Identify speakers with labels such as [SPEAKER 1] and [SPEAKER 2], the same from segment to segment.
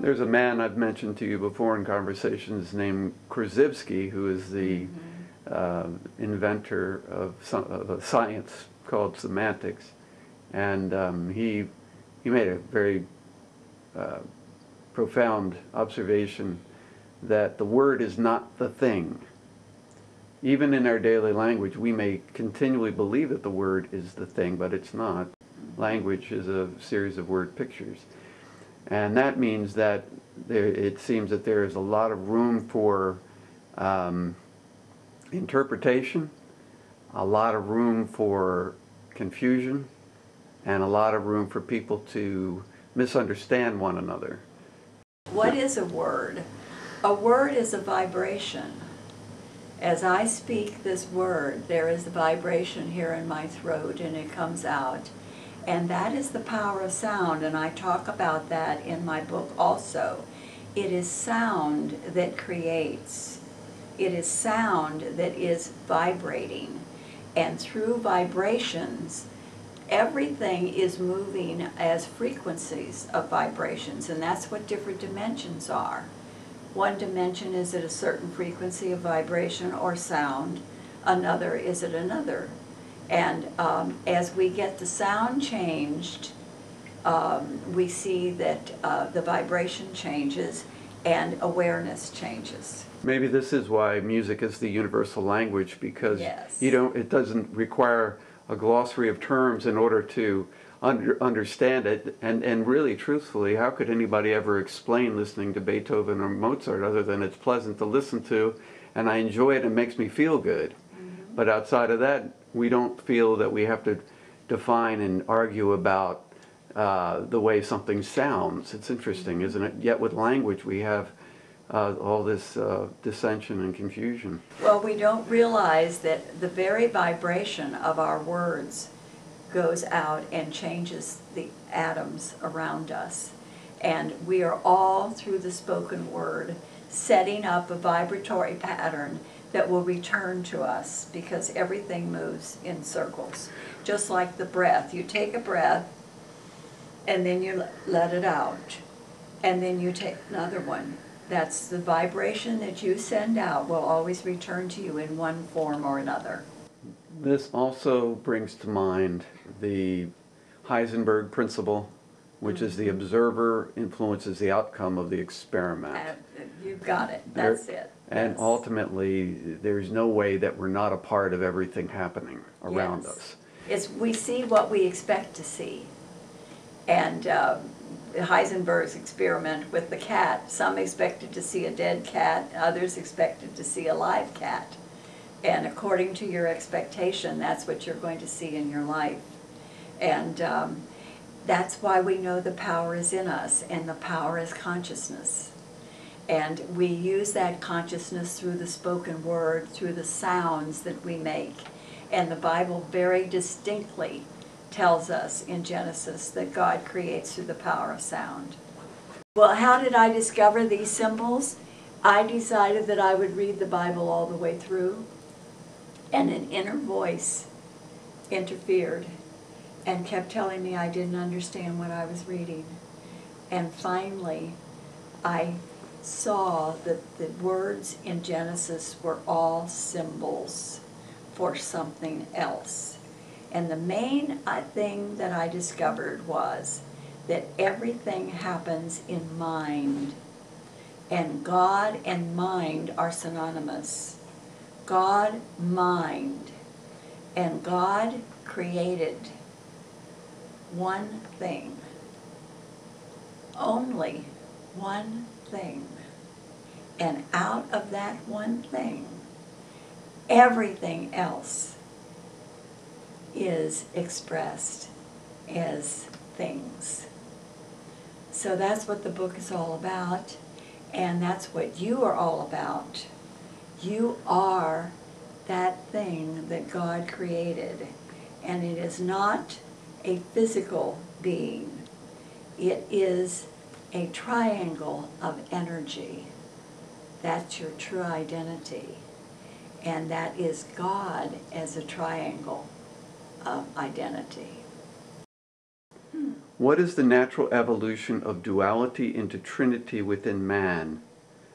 [SPEAKER 1] There's a man I've mentioned to you before in conversations named Krzyzewski, who is the inventor of a science called semantics, and he made a very profound observation that the word is not the thing. Even in our daily language, we may continually believe that the word is the thing, but it's not. Language is a series of word pictures. And that means that it seems that there is a lot of room for interpretation, a lot of room for confusion, and a lot of room for people to misunderstand one another.
[SPEAKER 2] What is a word? A word is a vibration. As I speak this word, there is a vibration here in my throat and it comes out. And that is the power of sound, and I talk about that in my book also. It is sound that creates. It is sound that is vibrating. And through vibrations, everything is moving as frequencies of vibrations, and that's what different dimensions are. One dimension is at a certain frequency of vibration or sound, another is at another. And as we get the sound changed, we see that the vibration changes and awareness changes.
[SPEAKER 1] Maybe this is why music is the universal language, because
[SPEAKER 2] Yes.
[SPEAKER 1] it doesn't require a glossary of terms in order to understand it. And really, truthfully, how could anybody ever explain listening to Beethoven or Mozart other than it's pleasant to listen to, and I enjoy it and it makes me feel good? Mm-hmm. But outside of that, we don't feel that we have to define and argue about the way something sounds. It's interesting, isn't it? Yet with language we have all this dissension and confusion.
[SPEAKER 2] Well, we don't realize that the very vibration of our words goes out and changes the atoms around us. And we are all, through the spoken word, setting up a vibratory pattern that will return to us, because everything moves in circles. Just like the breath. You take a breath, and then you let it out. And then you take another one. That's the vibration that you send out will always return to you in one form or another.
[SPEAKER 1] This also brings to mind the Heisenberg principle, which is the observer influences the outcome of the experiment.
[SPEAKER 2] You've got it. That's it.
[SPEAKER 1] And
[SPEAKER 2] Yes.
[SPEAKER 1] ultimately, there's no way that we're not a part of everything happening around us.
[SPEAKER 2] We see what we expect to see. And Heisenberg's experiment with the cat, some expected to see a dead cat, others expected to see a live cat. And according to your expectation, that's what you're going to see in your life. And that's why we know the power is in us, and the power is consciousness. And we use that consciousness through the spoken word, through the sounds that we make. And the Bible very distinctly tells us in Genesis that God creates through the power of sound. Well, how did I discover these symbols? I decided that I would read the Bible all the way through, and an inner voice interfered and kept telling me I didn't understand what I was reading. And finally, I saw that the words in Genesis were all symbols for something else. And the main thing that I discovered was that everything happens in mind. And God and mind are synonymous. God, mind. And God created one thing. Only one thing. And out of that one thing, everything else is expressed as things. So that's what the book is all about, and that's what you are all about. You are that thing that God created, and it is not a physical being. It is a triangle of energy. That's your true identity. And that is God as a triangle of identity.
[SPEAKER 1] What is the natural evolution of duality into trinity within man?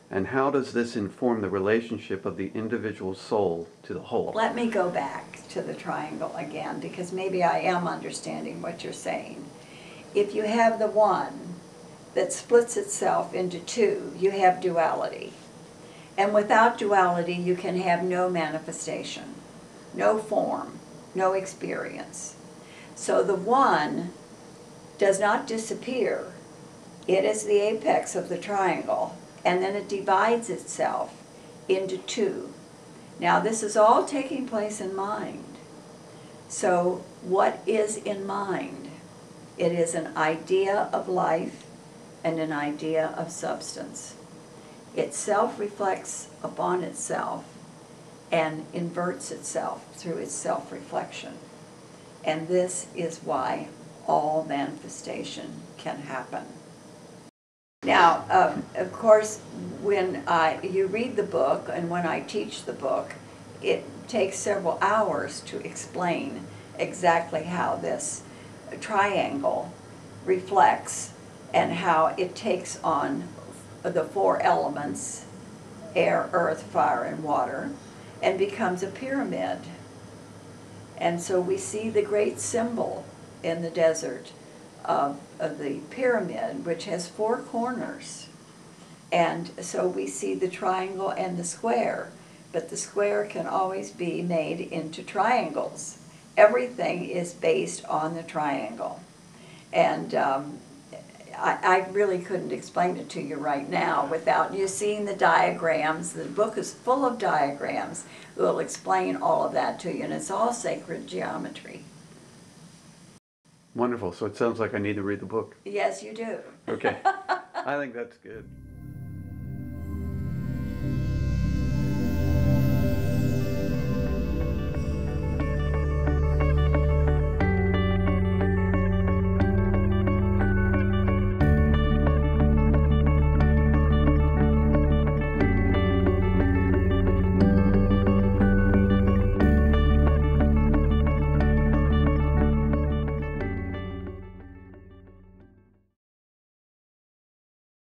[SPEAKER 1] And how does this inform the relationship of the individual soul to the whole?
[SPEAKER 2] Let me go back to the triangle again, because maybe I am understanding what you're saying. If you have the one that splits itself into two, you have duality. And without duality, you can have no manifestation, no form, no experience. So the one does not disappear. It is the apex of the triangle, and then it divides itself into two. Now, this is all taking place in mind. So what is in mind? It is an idea of life and an idea of substance. It self-reflects upon itself and inverts itself through its self-reflection. And this is why all manifestation can happen. Now, of course, when you read the book and when I teach the book, it takes several hours to explain exactly how this triangle reflects and how it takes on the four elements, air, earth, fire, and water, and becomes a pyramid. And so we see the great symbol in the desert of the pyramid, which has four corners. And so we see the triangle and the square, but the square can always be made into triangles. Everything is based on the triangle. And I really couldn't explain it to you right now without you seeing the diagrams. The book is full of diagrams that will explain all of that to you, and it's all sacred geometry.
[SPEAKER 1] Wonderful. So it sounds like I need to read the book.
[SPEAKER 2] Yes, you do.
[SPEAKER 1] Okay. I think that's good.